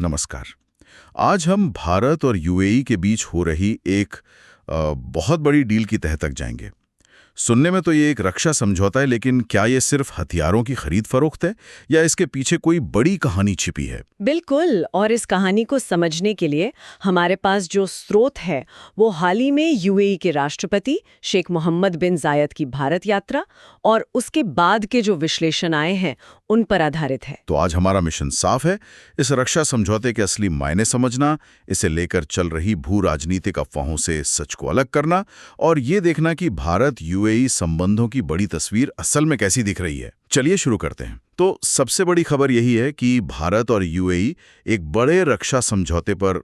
नमस्कार। आज हम भारत और यूएई के बीच हो रही एक बहुत बड़ी डील की तह तक जाएंगे। सुनने में तो ये एक रक्षा समझौता है, लेकिन क्या ये सिर्फ हथियारों की खरीद फरोख्त है या इसके पीछे कोई बड़ी कहानी छिपी है? बिल्कुल। और इस कहानी को समझने के लिए हमारे पास जो स्रोत है वो हाल ही में यूएई के राष्ट्रपति शेख मोहम्मद बिन जायद की भारत यात्रा और उसके बाद के जो विश्लेषण आए हैं उन पर आधारित है। तो आज हमारा मिशन साफ है, इस रक्षा समझौते के असली मायने समझना, इसे लेकर चल रही भू राजनीतिक अफवाहों से सच को अलग करना और ये देखना कि भारत यूएई संबंधों की बड़ी तस्वीर असल में कैसी दिख रही है। चलिए शुरू करते हैं। तो सबसे बड़ी खबर यही है कि भारत और यूएई एक बड़े रक्षा समझौते पर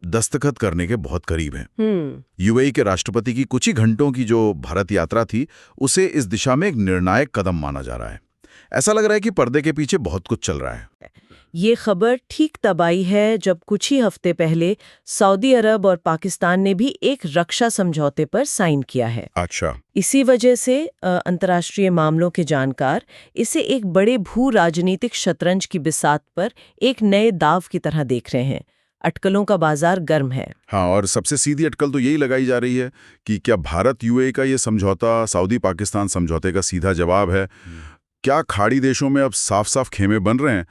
दस्तखत करने के बहुत करीब हैं। यूएई के राष्ट्रपति की कुछ ही घंटों की जो भारत यात्रा थी, उसे इस दिशा में एक निर्णायक कदम माना जा रहा है। ऐसा लग रहा है कि पर्दे के पीछे बहुत कुछ चल रहा है। ये खबर ठीक तब आई है जब कुछ ही हफ्ते पहले सऊदी अरब और पाकिस्तान ने भी एक रक्षा समझौते पर साइन किया है। अच्छा। इसी वजह से अंतर्राष्ट्रीय मामलों के जानकार इसे एक बड़े भू राजनीतिक शतरंज की बिसात पर एक नए दाव की तरह देख रहे हैं। अटकलों का बाजार गर्म है। हाँ, और सबसे सीधी अटकल तो यही लगाई जा रही है कि क्या भारत यूएई का ये समझौता सऊदी पाकिस्तान समझौते का सीधा जवाब है? क्या खाड़ी देशों में अब साफ साफ खेमे बन रहे हैं,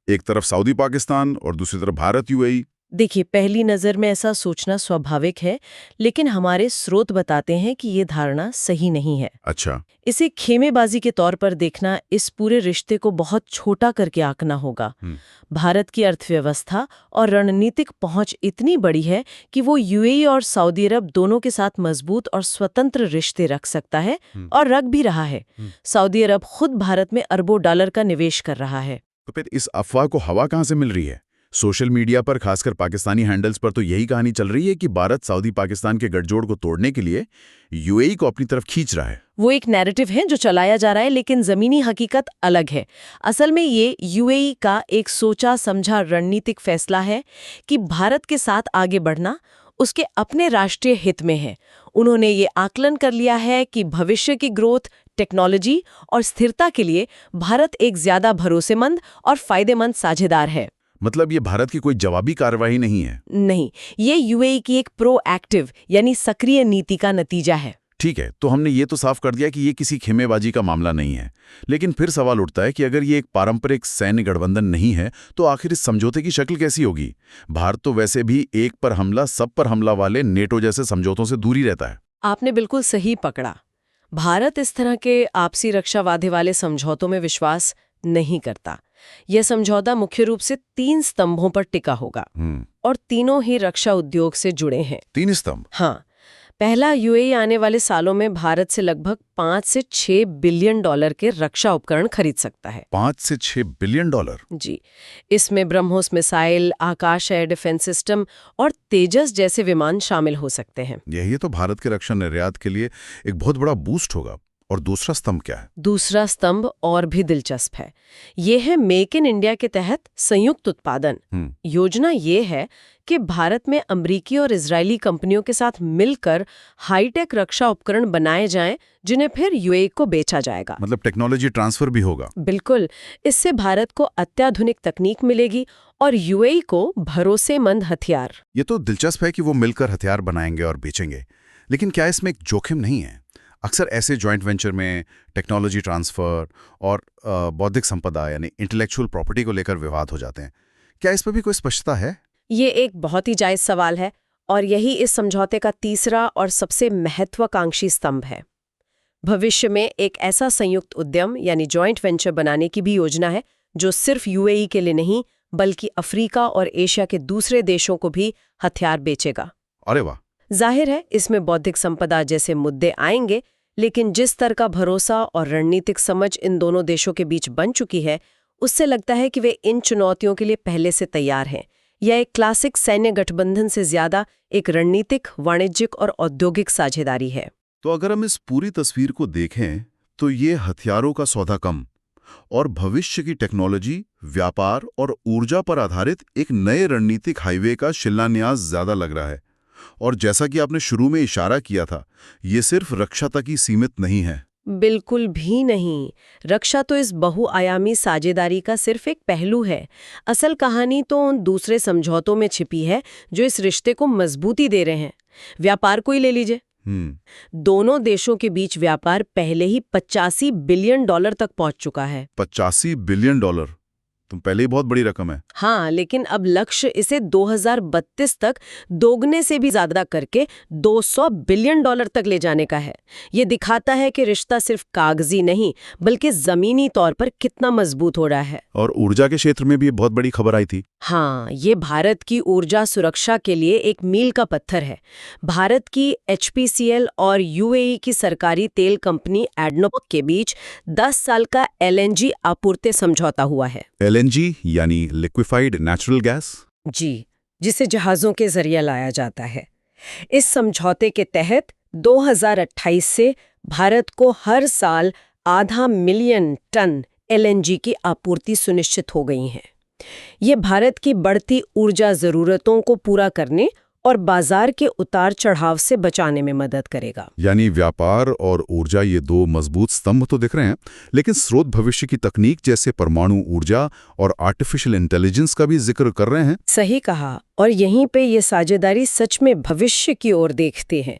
एक तरफ सऊदी पाकिस्तान और दूसरी तरफ भारत यूएई? देखिए, पहली नज़र में ऐसा सोचना स्वाभाविक है, लेकिन हमारे स्रोत बताते हैं कि ये धारणा सही नहीं है। अच्छा। इसे खेमेबाजी के तौर पर देखना, इस पूरे रिश्ते को बहुत छोटा करके आंकना होगा। भारत की अर्थव्यवस्था और रणनीतिक पहुंच इतनी बड़ी है कि वो यूएई और सऊदी अरब दोनों के साथ मजबूत और स्वतंत्र रिश्ते रख सकता है, और रख भी रहा है। सऊदी अरब खुद भारत में अरबों डॉलर का निवेश कर रहा है। तो फिर इस अफवाह को हवा कहाँ से मिल रही है? सोशल मीडिया पर, खासकर पाकिस्तानी हैंडल्स पर तो यही कहानी चल रही है कि भारत सऊदी पाकिस्तान के गठजोड़ को तोड़ने के लिए यूएई को अपनी तरफ खींच रहा है। वो एक नैरेटिव है जो चलाया जा रहा है, लेकिन जमीनी हकीकत अलग है। असल में ये यूएई का एक सोचा समझा रणनीतिक फैसला है कि भारत के साथ आगे बढ़ना उसके अपने राष्ट्रीय हित में है। उन्होंने ये आकलन कर लिया है कि भविष्य की ग्रोथ, टेक्नोलॉजी और स्थिरता के लिए भारत एक ज्यादा भरोसेमंद और फायदेमंद साझेदार है। मतलब ये भारत की कोई जवाबी कार्रवाई नहीं है? नहीं, ये यूएई की एक प्रोएक्टिव यानी सक्रिय नीति का नतीजा है। ठीक है, तो हमने ये तो साफ कर दिया कि ये किसी खेमेबाजी का मामला नहीं है। लेकिन फिर सवाल उठता है कि अगर ये एक पारंपरिक सैन्य गठबंधन नहीं है, तो आखिर इस समझौते की शक्ल कैसी होगी? भारत तो वैसे भी एक पर हमला सब पर हमला वाले नेटो जैसे समझौतों से दूर ही रहता है। आपने बिल्कुल सही पकड़ा। भारत इस तरह के आपसी रक्षा वादे वाले समझौतों में विश्वास नहीं करता। यह समझौता मुख्य रूप से 3 स्तंभों पर टिका होगा, और तीनों ही रक्षा उद्योग से जुड़े हैं। 3 स्तंभ? हाँ। पहला, यूएई आने वाले सालों में भारत से लगभग 5 से 6 बिलियन डॉलर के रक्षा उपकरण खरीद सकता है। 5 से 6 बिलियन डॉलर? जी। इसमें BrahMos missile, Akash air defence system और तेजस जैसे विमान शामिल हो सकते हैं। यही तो भारत के रक्षा निर्यात के लिए एक बहुत बड़ा बूस्ट होगा। और दूसरा स्तंभ क्या है? दूसरा स्तंभ और भी दिलचस्प है। ये है मेक इन इंडिया के तहत संयुक्त उत्पादन। योजना ये है कि भारत में अमेरिकी और इजरायली कंपनियों के साथ मिलकर हाईटेक रक्षा उपकरण बनाए जाएं, जिन्हें फिर यूएई को बेचा जाएगा। मतलब टेक्नोलॉजी ट्रांसफर भी होगा? बिल्कुल। इससे भारत को अत्याधुनिक तकनीक मिलेगी और यूएई को भरोसेमंद हथियार। ये तो दिलचस्प है कि वो मिलकर हथियार बनाएंगे और बेचेंगे, लेकिन क्या इसमें एक जोखिम नहीं है? अक्सर ऐसे जॉइंट वेंचर में टेक्नोलॉजी ट्रांसफर और बौद्धिक संपदा यानी इंटेलेक्चुअल प्रॉपर्टी को लेकर विवाद हो जाते हैं। क्या इस पर भी कोई स्पष्टता है? ये एक बहुत ही जायज सवाल है, और यही इस समझौते का तीसरा और सबसे महत्वाकांक्षी स्तंभ है। भविष्य में एक ऐसा संयुक्त उद्यम यानी जॉइंट वेंचर बनाने की भी योजना है, जो सिर्फ यूएई के लिए नहीं बल्कि अफ्रीका और एशिया के दूसरे देशों को भी हथियार बेचेगा। अरे वाह! जाहिर है इसमें बौद्धिक संपदा जैसे मुद्दे आएंगे, लेकिन जिस स्तर का भरोसा और रणनीतिक समझ इन दोनों देशों के बीच बन चुकी है, उससे लगता है कि वे इन चुनौतियों के लिए पहले से तैयार हैं। यह एक क्लासिक सैन्य गठबंधन से ज्यादा एक रणनीतिक, वाणिज्यिक और औद्योगिक साझेदारी है। तो अगर हम इस पूरी तस्वीर को देखें तो ये हथियारों का सौदा कम और भविष्य की टेक्नोलॉजी, व्यापार और ऊर्जा पर आधारित एक नए रणनीतिक हाईवे का शिलान्यास ज्यादा लग रहा है। और जैसा कि आपने शुरू में इशारा किया था, ये सिर्फ रक्षा तक ही सीमित नहीं है। बिल्कुल भी नहीं। रक्षा तो इस बहुआयामी साझेदारी का सिर्फ एक पहलू है। असल कहानी तो उन दूसरे समझौतों में छिपी है जो इस रिश्ते को मजबूती दे रहे हैं। व्यापार को ही ले लीजिए। दोनों देशों के बीच व्यापार पहले ही $85 बिलियन तक पहुंच चुका है। $85 बिलियन, तुम पहले ही बहुत बड़ी रकम है। हाँ, लेकिन अब लक्ष्य इसे 2032 तक दोगुने से भी ज्यादा करके $200 बिलियन तक ले जाने का है। ये दिखाता है कि रिश्ता सिर्फ कागजी नहीं बल्कि जमीनी तौर पर कितना मजबूत हो रहा है। और ऊर्जा के क्षेत्र में भी बहुत बड़ी खबर आई थी। हाँ, ये भारत की ऊर्जा सुरक्षा के लिए एक मील का पत्थर है। भारत की HPCL और UAE की सरकारी तेल कंपनी एडनोक के बीच 10 साल का LNG आपूर्ति समझौता हुआ है। LNG यानी लिक्विफाइड नेचुरल गैस। जी, जिसे जहाज़ों के जरिए लाया जाता है। इस समझौते के तहत 2028 से भारत को हर साल 0.5 मिलियन टन LNG की आपूर्ति सुनिश्चित हो गई है। ये भारत की बढ़ती ऊर्जा ज़रूरतों को पूरा करने और बाजार के उतार चढ़ाव से बचाने में मदद करेगा। यानी व्यापार और ऊर्जा, ये दो मजबूत स्तंभ तो दिख रहे हैं, लेकिन स्रोत भविष्य की तकनीक जैसे परमाणु ऊर्जा और आर्टिफिशियल इंटेलिजेंस का भी जिक्र कर रहे हैं। सही कहा, और यहीं पे ये साझेदारी सच में भविष्य की ओर देखते हैं।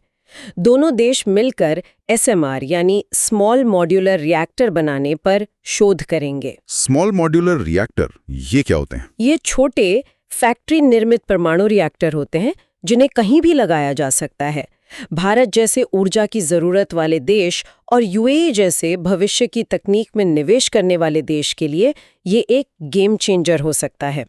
दोनों देश मिलकर SMR यानी स्मॉल मॉड्यूलर रिएक्टर बनाने पर शोध करेंगे। स्मॉल मॉड्यूलर रिएक्टर, ये क्या होते हैं? ये छोटे फैक्ट्री निर्मित परमाणु रिएक्टर होते हैं जिन्हें कहीं भी लगाया जा सकता है। भारत जैसे ऊर्जा की जरूरत वाले देश और UAE जैसे भविष्य की तकनीक में निवेश करने वाले देश के लिए ये एक गेम चेंजर हो सकता है।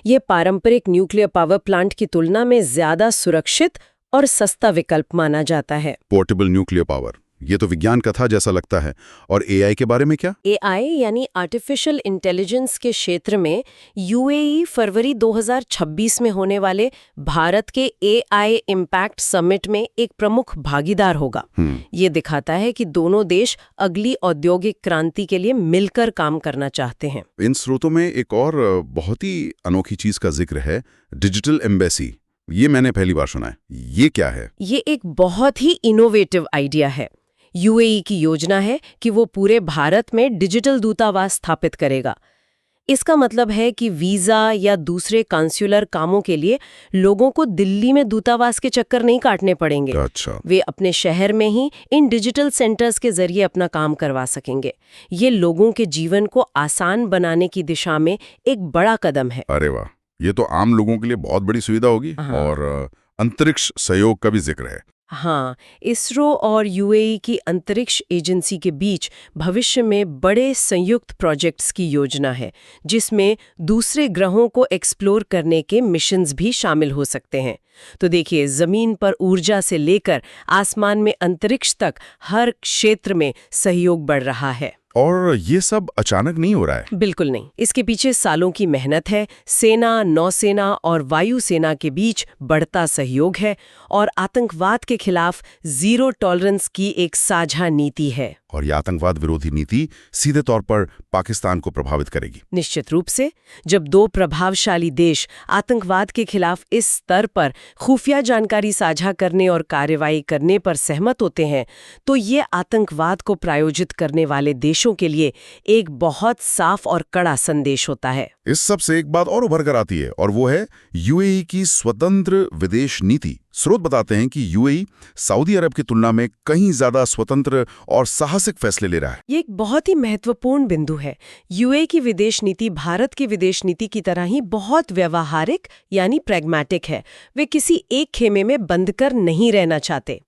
ये पारंपरिक न्यूक्लियर पावर प्लांट की तुलना में ज्यादा सुरक्षित और सस्ता विकल्प माना जाता है। पोर्टेबल न्यूक्लियर पावर, ये तो विज्ञान कथा जैसा लगता है। और AI के बारे में क्या? AI यानी आर्टिफिशियल इंटेलिजेंस के क्षेत्र में UAE फरवरी 2026 में होने वाले भारत के AI इम्पैक्ट समिट में एक प्रमुख भागीदार होगा। ये दिखाता है कि दोनों देश अगली औद्योगिक क्रांति के लिए मिलकर काम करना चाहते हैं। इन स्रोतों में एक और बहुत ही अनोखी चीज का जिक्र है, डिजिटल एम्बेसी। ये मैंने पहली बार सुना है। ये क्या है? ये एक बहुत ही इनोवेटिव आइडिया है। UAE की योजना है कि वो पूरे भारत में डिजिटल दूतावास स्थापित करेगा। इसका मतलब है कि वीजा या दूसरे कांसुलर कामों के लिए लोगों को दिल्ली में दूतावास के चक्कर नहीं काटने पड़ेंगे। अच्छा। वे अपने शहर में ही इन डिजिटल सेंटर्स के जरिए अपना काम करवा सकेंगे। ये लोगों के जीवन को आसान बनाने की दिशा में एक बड़ा कदम है। अरे वाह, ये तो आम लोगों के लिए बहुत बड़ी सुविधा होगी। और अंतरिक्ष सहयोग का भी जिक्र है। हाँ, इसरो और UAE की अंतरिक्ष एजेंसी के बीच भविष्य में बड़े संयुक्त प्रोजेक्ट्स की योजना है, जिसमें दूसरे ग्रहों को एक्सप्लोर करने के मिशंस भी शामिल हो सकते हैं। तो देखिए, जमीन पर ऊर्जा से लेकर आसमान में अंतरिक्ष तक हर क्षेत्र में सहयोग बढ़ रहा है। और ये सब अचानक नहीं हो रहा है। बिल्कुल नहीं, इसके पीछे सालों की मेहनत है। सेना, नौसेना और वायुसेना के बीच बढ़ता सहयोग है और आतंकवाद के खिलाफ जीरो टॉलरेंस की एक साझा नीति है। और ये आतंकवाद विरोधी नीति सीधे तौर पर पाकिस्तान को प्रभावित करेगी। निश्चित रूप से, जब दो प्रभावशाली देश आतंकवाद के खिलाफ इस स्तर पर खुफिया जानकारी साझा करने और कार्रवाई करने पर सहमत होते हैं, तो ये आतंकवाद को प्रायोजित करने वाले देशों के लिए एक बहुत साफ और कड़ा संदेश होता है। इस सब से एक बात और उभर कर आती है, और वो है UAE की स्वतंत्र विदेश नीति। स्रोत बताते हैं कि UAE सऊदी अरब की तुलना में कहीं ज्यादा स्वतंत्र और साहसिक फैसले ले रहा है। ये एक बहुत ही महत्वपूर्ण बिंदु है। UAE की विदेश नीति भारत की विदेश नीति की तरह ही बहुत व्यवहारिक यानी प्रैग्मैटिक है। वे किसी एक खेमे में बंद कर नहीं रहना चाहते।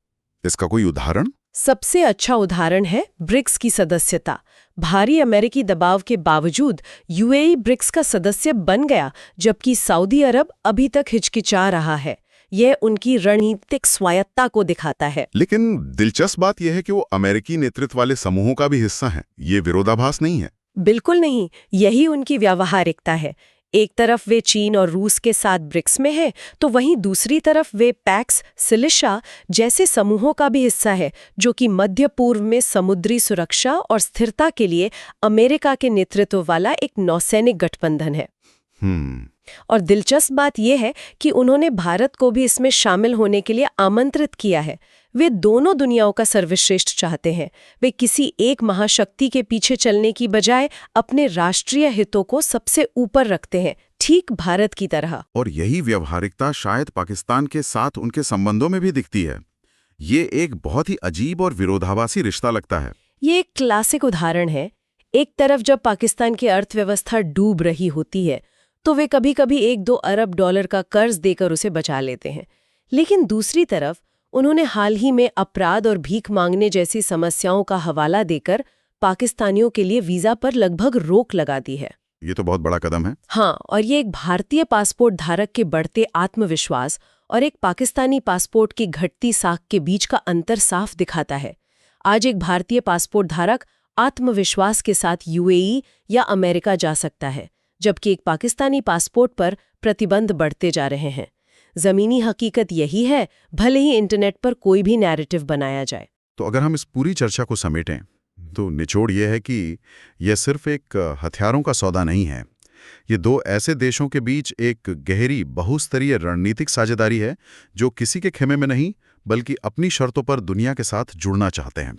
इसका कोई उदाहरण? सबसे अच्छा उदाहरण है ब्रिक्स की सदस्यता। भारी अमेरिकी दबाव के बावजूद UAE ब्रिक्स का सदस्य बन गया, जबकि सऊदी अरब अभी तक हिचकिचा रहा है। यह उनकी रणनीतिक स्वायत्ता को दिखाता है। लेकिन दिलचस्प बात यह है कि वो अमेरिकी नेतृत्व वाले समूहों का भी हिस्सा हैं। ये विरोधाभास नहीं है। बिल्कुल नहीं, यही उनकी व्यावहारिकता है। एक तरफ वे चीन और रूस के साथ ब्रिक्स में है, तो वहीं दूसरी तरफ वे पैक्स, सिलिशा जैसे समूहों का भी हिस्सा है, जो कि मध्य पूर्व में समुद्री सुरक्षा और स्थिरता के लिए अमेरिका के नेतृत्व वाला एक नौसैनिक गठबंधन है। और दिलचस्प बात यह है कि उन्होंने भारत को भी इसमें शामिल होने के लिए आमंत्रित किया है। वे दोनों दुनियाओं का सर्वश्रेष्ठ चाहते हैं। वे किसी एक महाशक्ति के पीछे चलने की बजाय अपने राष्ट्रीय हितों को सबसे ऊपर रखते हैं, ठीक भारत की तरह। और यही व्यवहारिकता शायद पाकिस्तान के साथ उनके संबंधों में भी दिखती है। ये एक बहुत ही अजीब और विरोधाभासी रिश्ता लगता है। ये एक क्लासिक उदाहरण है। एक तरफ जब पाकिस्तान की अर्थव्यवस्था डूब रही होती है तो वे कभी-कभी $1-2 अरब का कर्ज देकर उसे बचा लेते हैं, लेकिन दूसरी तरफ उन्होंने हाल ही में अपराध और भीख मांगने जैसी समस्याओं का हवाला देकर पाकिस्तानियों के लिए वीजा पर लगभग रोक लगा दी है। ये तो बहुत बड़ा कदम है। हाँ, और ये एक भारतीय पासपोर्ट धारक के बढ़ते आत्मविश्वास और एक पाकिस्तानी पासपोर्ट की घटती साख के बीच का अंतर साफ दिखाता है। आज एक भारतीय पासपोर्ट धारक आत्मविश्वास के साथ यूएई या अमेरिका जा सकता है, जबकि एक पाकिस्तानी पासपोर्ट पर प्रतिबंध बढ़ते जा रहे हैं। ज़मीनी हकीकत यही है, भले ही इंटरनेट पर कोई भी नैरेटिव बनाया जाए। तो अगर हम इस पूरी चर्चा को समेटें तो निचोड़ ये है कि यह सिर्फ एक हथियारों का सौदा नहीं है। ये दो ऐसे देशों के बीच एक गहरी बहुस्तरीय रणनीतिक साझेदारी है जो किसी के खेमे में नहीं बल्कि अपनी शर्तों पर दुनिया के साथ जुड़ना चाहते हैं।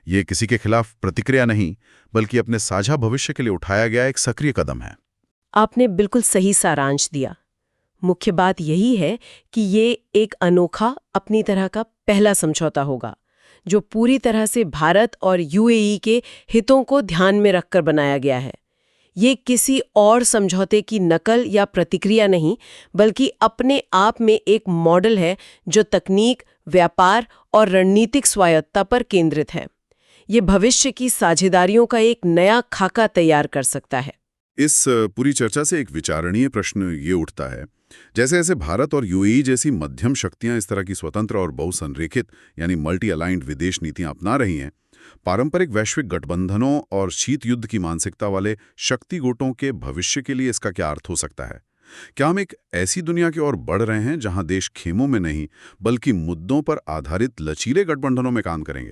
ये किसी के खिलाफ प्रतिक्रिया नहीं बल्कि अपने साझा भविष्य के लिए उठाया गया एक सक्रिय कदम है। आपने बिल्कुल सही सारांश दिया। मुख्य बात यही है कि ये एक अनोखा, अपनी तरह का पहला समझौता होगा जो पूरी तरह से भारत और यूएई के हितों को ध्यान में रखकर बनाया गया है। ये किसी और समझौते की नकल या प्रतिक्रिया नहीं, बल्कि अपने आप में एक मॉडल है जो तकनीक, व्यापार और रणनीतिक स्वायत्तता पर केंद्रित है। ये भविष्य की साझेदारियों का एक नया खाका तैयार कर सकता है। इस पूरी चर्चा से एक विचारणीय प्रश्न ये उठता है, जैसे जैसे भारत और यूएई जैसी मध्यम शक्तियां इस तरह की स्वतंत्र और बहुसंरेखित यानी मल्टी अलाइंड विदेश नीतियां अपना रही हैं, पारंपरिक वैश्विक गठबंधनों और शीत युद्ध की मानसिकता वाले शक्ति गुटों के भविष्य के लिए इसका क्या अर्थ हो सकता है? क्या हम एक ऐसी दुनिया की ओर बढ़ रहे हैं जहां देश खेमों में नहीं बल्कि मुद्दों पर आधारित लचीले गठबंधनों में काम करेंगे?